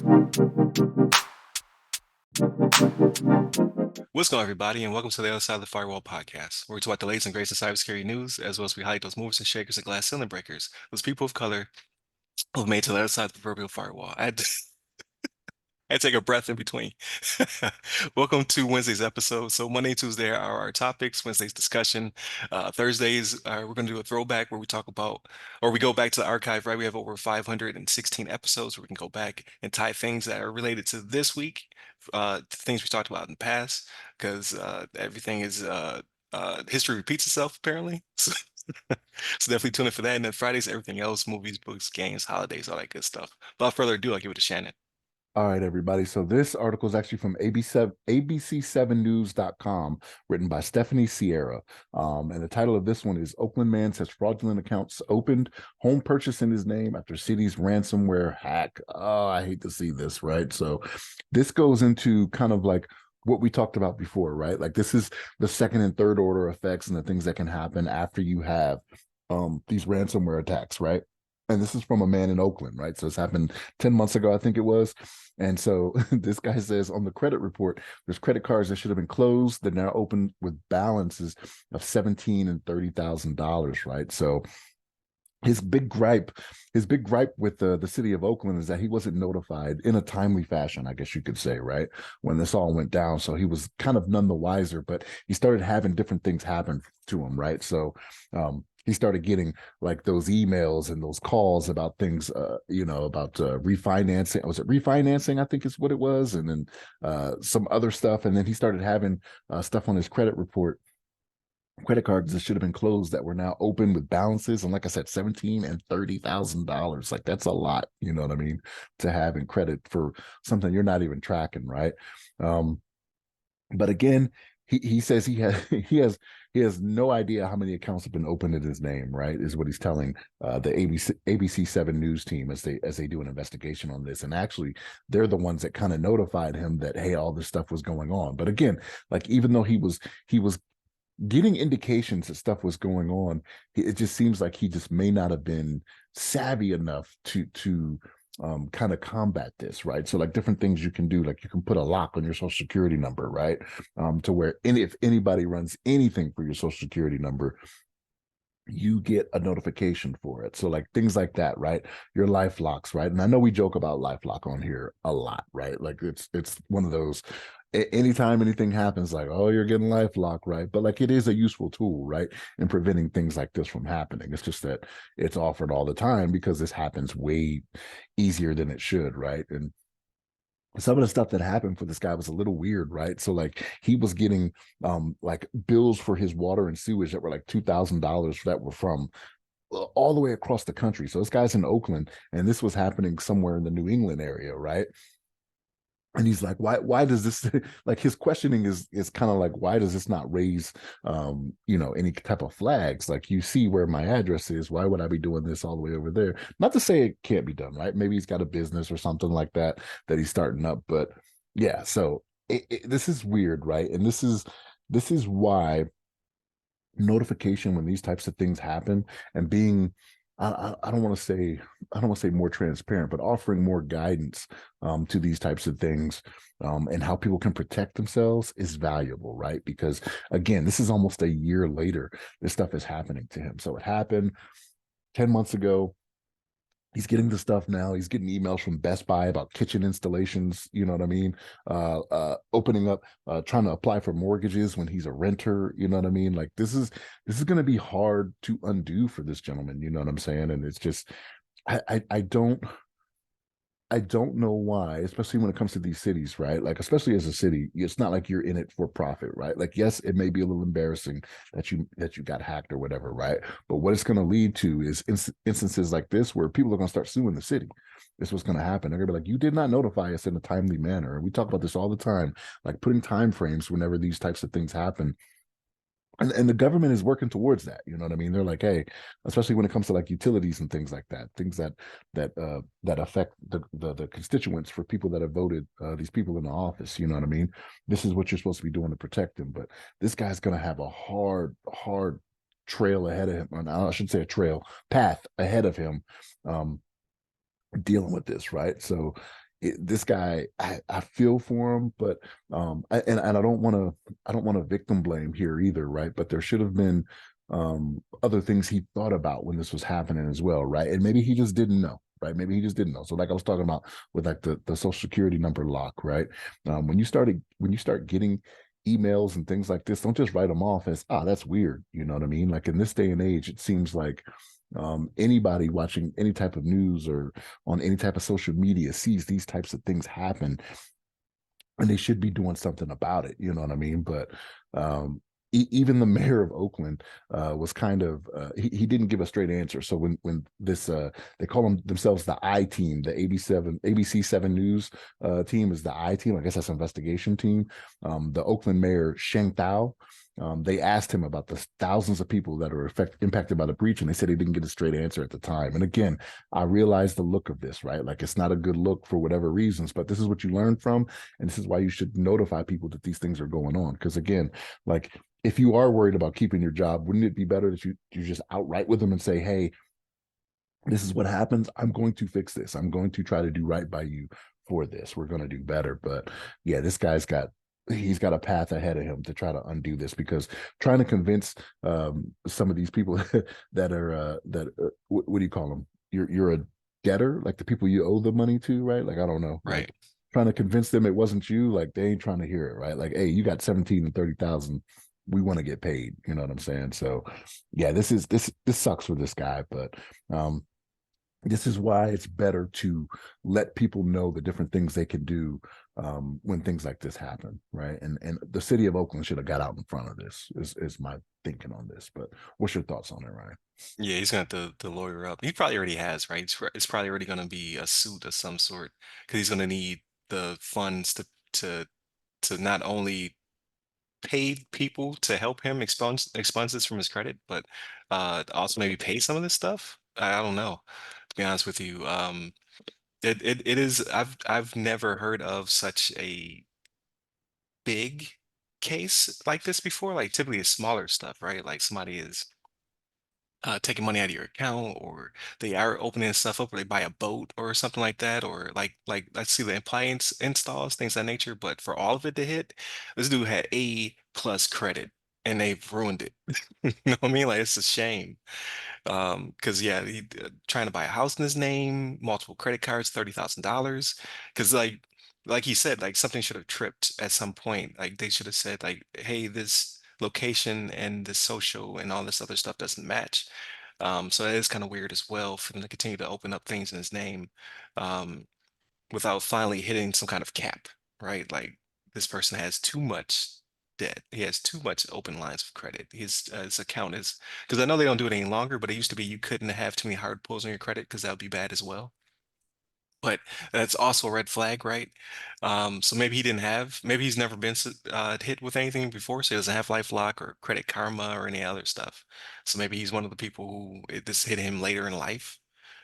What's going on, everybody, and welcome to the other side of the Firewall podcast, where we talk about the latest and greatest in cybersecurity news, as well as we highlight those movers and shakers and glass ceiling breakers, those people of color who have made it to the other side of the proverbial firewall. I had to take a breath in between. Welcome to Wednesday's episode. So Monday and Tuesday are our topics, Wednesday's discussion. Thursdays, we're going to do a throwback where we talk about, or we go back to the archive, right? We have over 516 episodes where we can go back and tie things that are related to this week, things we talked about in the past, because everything is, history repeats itself, apparently. So definitely tune in for that. And then Fridays, everything else, movies, books, games, holidays, all that good stuff. Without further ado, I'll give it to Shannon. All right, everybody. So this article is actually from ABC7news.com, written by Stephanie Sierra. And the title of this one is Oakland Man Says Fraudulent Accounts Opened, Home Purchase in His Name After City's Ransomware Hack. Oh, I hate to see this, right? So this goes into kind of like what we talked about before, right? Like this is the second and third order effects and the things that can happen after you have these ransomware attacks, right? And this is from a man in Oakland, right? So it's happened 10 months ago, I think it was. And so this guy says on the credit report, there's credit cards that should have been closed that now open with balances of $17,000 and $30,000, right? So his big gripe with the city of Oakland is that he wasn't notified in a timely fashion, I guess you could say, right, when this all went down. So he was kind of none the wiser, but he started having different things happen to him, right? So he started getting like those emails and those calls about things, about refinancing. Was it refinancing? I think is what it was. And then some other stuff. And then he started having stuff on his credit credit cards that should have been closed that were now open with balances. And like I said, $17,000 and $30,000. Like that's a lot, you know what I mean, to have in credit for something you're not even tracking, right? But again, he says he has no idea how many accounts have been opened in his name, right? Is what he's telling the ABC7 News team as they do an investigation on this. And actually, they're the ones that kind of notified him that, hey, all this stuff was going on. But again, like even though he was getting indications that stuff was going on, it just seems like he just may not have been savvy enough to kind of combat this, right? So like different things you can do, like you can put a lock on your social security number, right? To where if anybody runs anything for your social security number, you get a notification for it. So like things like that, right? Your life locks, right? And I know we joke about life lock on here a lot, right? Like it's one of those anytime anything happens, like, oh, you're getting life lock, right? But like it is a useful tool, right, in preventing things like this from happening. It's just that it's offered all the time because this happens way easier than it should, right? And some of the stuff that happened for this guy was a little weird, right? So like he was getting like bills for his water and sewage that were like $2,000 that were from all the way across the country. So this guy's in Oakland and this was happening somewhere in the New England area, right? And he's like, why does this, like his questioning is kind of like, why does this not raise any type of flags? Like, you see where my address is, why would I be doing this all the way over there? Not to say it can't be done, right? Maybe he's got a business or something like that he's starting up. But yeah, so this is weird, right? And this is why notification when these types of things happen and being I don't want to say more transparent, but offering more guidance to these types of things and how people can protect themselves is valuable, right? Because again, this is almost a year later, this stuff is happening to him. So it happened 10 months ago. He's getting the stuff now. He's getting emails from Best Buy about kitchen installations. You know what I mean? Opening up, trying to apply for mortgages when he's a renter. You know what I mean? Like this is going to be hard to undo for this gentleman. You know what I'm saying? And it's just, I don't know why, especially when it comes to these cities, right? Like, especially as a city, it's not like you're in it for profit, right? Like, yes, it may be a little embarrassing that you got hacked or whatever, right? But what it's going to lead to is instances like this where people are going to start suing the city. This is what's going to happen. They're going to be like, you did not notify us in a timely manner. And we talk about this all the time, like putting time frames whenever these types of things happen. And the government is working towards that. You know what I mean? They're like, hey, especially when it comes to like utilities and things like that, things that affect the constituents for people that have voted these people in the office. You know what I mean? This is what you're supposed to be doing to protect them. But this guy's going to have a hard trail ahead of him. I should say a path ahead of him dealing with this, right? So this guy, I feel for him, but and I don't want to victim blame here either, right? But there should have been other things he thought about when this was happening as well, right? And maybe he just didn't know. Right, maybe he just didn't know. So, like I was talking about with like the social security number lock, right? When you start getting emails and things like this, don't just write them off as that's weird. You know what I mean? Like in this day and age, it seems like anybody watching any type of news or on any type of social media sees these types of things happen, and they should be doing something about it. You know what I mean? But even the mayor of Oakland was kind of he didn't give a straight answer. So when this they call themselves the I team, the ABC 7 News team is the I team. I guess that's investigation team. The Oakland mayor Sheng Thao. They asked him about the thousands of people that are impacted by the breach, and they said he didn't get a straight answer at the time. And again, I realize the look of this, right? Like it's not a good look for whatever reasons, but this is what you learn from, and this is why you should notify people that these things are going on. Because again, like if you are worried about keeping your job, wouldn't it be better that you just outright with them and say, hey, this is what happens. I'm going to fix this. I'm going to try to do right by you for this. We're going to do better. But yeah, this guy's got he's got a path ahead of him to try to undo this, because trying to convince some of these people that are what do you call them? You're a debtor, like the people you owe the money to, right? Like I don't know, Right. like trying to convince them it wasn't you, like they ain't trying to hear it, right? Like, hey, you got 17 and 30,000. We want to get paid. You know what I'm saying? So yeah, this sucks for this guy, but um this is why it's better to let people know the different things they can do when things like this happen, right? And the city of Oakland should have got out in front of this. Is my thinking on this. But what's your thoughts on it, Ryan? Yeah, he's gonna have to lawyer up. He probably already has, right? It's probably already gonna be a suit of some sort because he's gonna need the funds to to not only pay people to help him expunge this from his credit, but also maybe pay some of this stuff. I don't know, to be honest with you. It is I've never heard of such a big case like this before. Like typically it's smaller stuff, right? Like somebody is taking money out of your account, or they are opening stuff up, or they buy a boat or something like that, or like let's see the appliance installs, things of that nature. But for all of it to hit, this dude had A+ credit and they've ruined it. You know what I mean? Like it's a shame. Because yeah, he trying to buy a house in his name, multiple credit cards, $30,000. Because like he said, like something should have tripped at some point. Like they should have said, like, hey, this location and this social and all this other stuff doesn't match. So that is kind of weird as well for them to continue to open up things in his name. Um, without finally hitting some kind of cap, right? Like this person has too much debt. He has too much open lines of credit. His account is, because I know they don't do it any longer, but it used to be you couldn't have too many hard pulls on your credit because that would be bad as well. But that's also a red flag, right? So maybe he didn't have, maybe he's never been hit with anything before, so he doesn't have LifeLock or Credit Karma or any other stuff. So maybe he's one of the people who this hit him later in life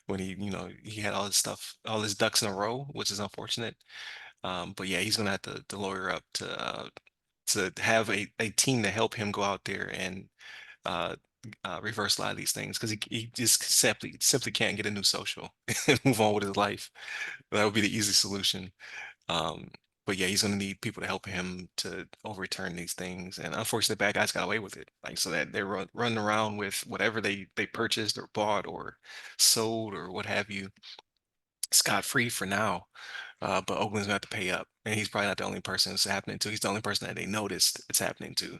when he had all his stuff, all his ducks in a row, which is unfortunate. But yeah, he's gonna have to lawyer up to have a team to help him go out there and uh, reverse a lot of these things because he just simply can't get a new social and move on with his life. That would be the easy solution. Um, but yeah, he's gonna need people to help him to overturn these things. And unfortunately, the bad guys got away with it. Like so that they're running around with whatever they purchased or bought or sold or what have you, scot-free for now. But Oakland's gonna have to pay up, and he's probably not the only person it's happening to. He's the only person that they noticed it's happening to.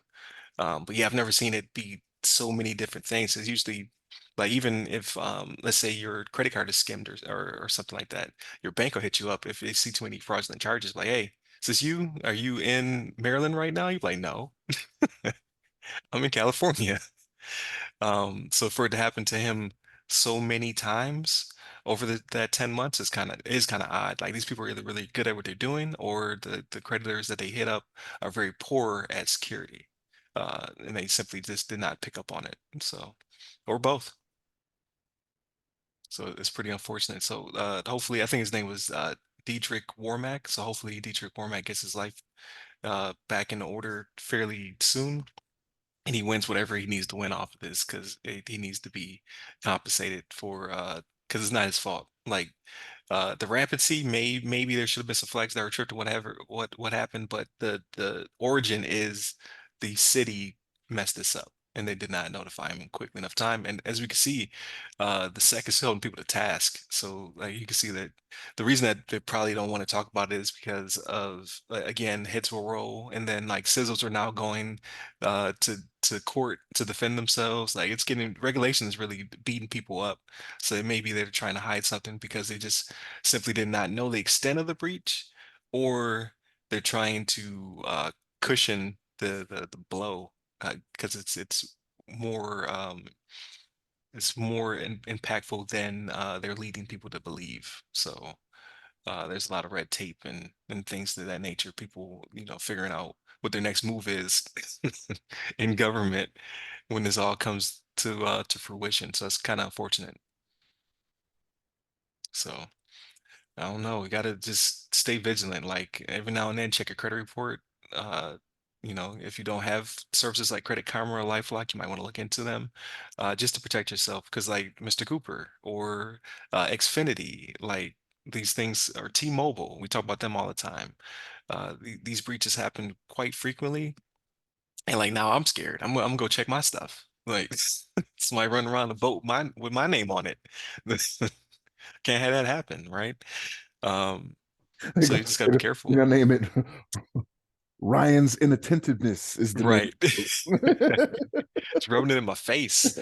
But yeah, I've never seen it be so many different things. It's usually like even if let's say your credit card is skimmed or something like that, your bank will hit you up if they see too many fraudulent charges. Like, hey, is this you? Are you in Maryland right now? You're like, no, I'm in California. So for it to happen to him so many times over that 10 months is kind of odd. Like these people are either really good at what they're doing, or the creditors that they hit up are very poor at security. And they simply just did not pick up on it. So, or both. So it's pretty unfortunate. So hopefully, I think his name was Dietrich Warmack. So hopefully Dietrich Warmack gets his life back in order fairly soon, and he wins whatever he needs to win off of this because he needs to be compensated for because it's not his fault. Like The rampancy, maybe there should have been some flags that were tripped or whatever, what happened, but the origin is the city messed this up and they did not notify him in quickly enough time. And as we can see, the SEC is holding people to task. So like you can see that the reason that they probably don't want to talk about it is because of again, hits will roll, and then like sizzles are now going to court to defend themselves. Like it's getting regulations really beating people up. So maybe they're trying to hide something because they just simply did not know the extent of the breach, or they're trying to cushion the blow because more it's more impactful than they're leading people to believe. So there's a lot of red tape and things of that nature. People, figuring out what their next move is in government when this all comes to fruition. So it's kind of unfortunate. So. I don't know. We gotta just stay vigilant. Like every now and then, check your credit report. Uh, if you don't have services like Credit Karma or LifeLock, you might want to look into them, just to protect yourself. Because like Mr. Cooper or Xfinity, like these things, or T-Mobile, we talk about them all the time. These breaches happen quite frequently, and like now I'm scared. I'm gonna go check my stuff. Like somebody running around the boat with my name on it. Can't have that happen, right? Um, They're so you gonna, just gotta they're be gonna careful. name it Ryan's Inattentiveness is the name. Right. It's rubbing it in my face.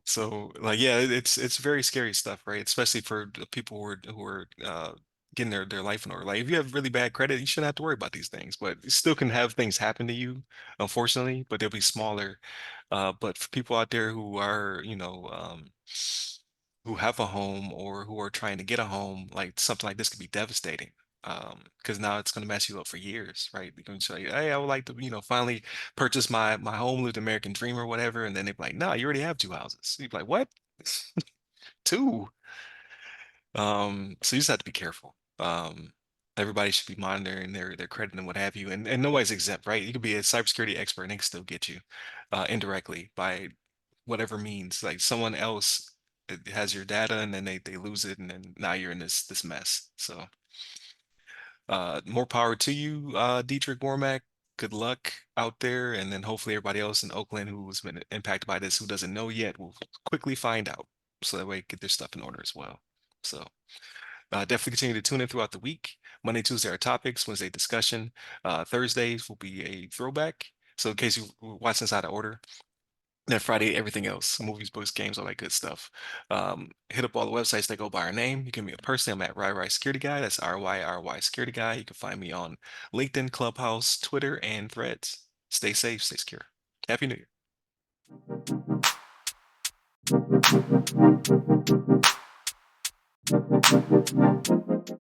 So like yeah, it's very scary stuff, right? Especially for the people who are getting their life in order. Like if you have really bad credit, you shouldn't have to worry about these things. But you still can have things happen to you, unfortunately, but they'll be smaller. But for people out there who are, who have a home or who are trying to get a home, like something like this could be devastating. Because now it's going to mess you up for years, right? They're going to say, "Hey, I would like to, finally purchase my home, live the American dream or whatever," and then they're like, "No, you already have two houses." You're like, "What? Two?" So you just have to be careful. Everybody should be monitoring their credit and what have you, and nobody's exempt, right? You could be a cybersecurity expert and they can still get you indirectly by whatever means. Like someone else has your data and then they lose it, and then now you're in this mess. So more power to you, Dietrich Wormack. Good luck out there, and then hopefully everybody else in Oakland who's been impacted by this, who doesn't know yet, will quickly find out, so that way get their stuff in order as well. So definitely continue to tune in throughout the week. Monday, Tuesday are topics. Wednesday discussion. Thursdays will be a throwback. So in case you watch this out of order, then Friday, everything else, movies, books, games, all that good stuff. Hit up all the websites that go by our name. You can meet me personally. I'm at RyRy Security Guy. That's RYRY Security Guy. You can find me on LinkedIn, Clubhouse, Twitter, and Threads. Stay safe, stay secure. Happy New Year.